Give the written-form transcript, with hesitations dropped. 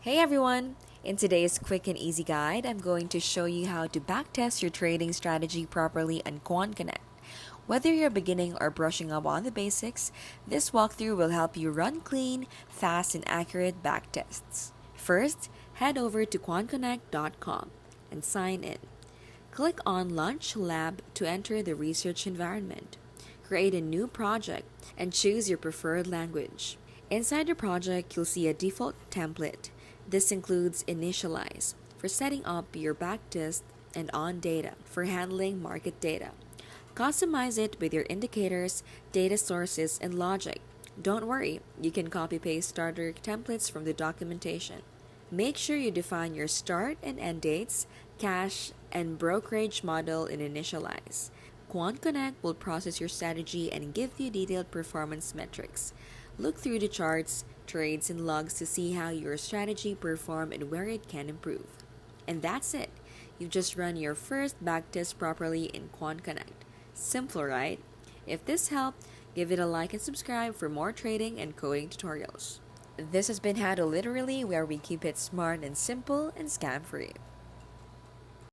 Hey everyone! In today's quick and easy guide, I'm going to show you how to backtest your trading strategy properly on QuantConnect. Whether you're beginning or brushing up on the basics, this walkthrough will help you run clean, fast, and accurate backtests. First, head over to QuantConnect.com and sign in. Click on Launch Lab to enter the research environment. Create a new project and choose your preferred language. Inside the project, you'll see a default template. This includes Initialize for setting up your backtest and On Data for handling market data. Customize it with your indicators, data sources, and logic. Don't worry, you can copy-paste starter templates from the documentation. Make sure you define your start and end dates, cash, and brokerage model in Initialize. QuantConnect will process your strategy and give you detailed performance metrics. Look through the charts, trades, and logs to see how your strategy performed and where it can improve. And that's it. You've just run your first backtest properly in QuantConnect. Simple, right? If this helped, give it a like and subscribe for more trading and coding tutorials. This has been How to Literally, where we keep it smart and simple and scam-free.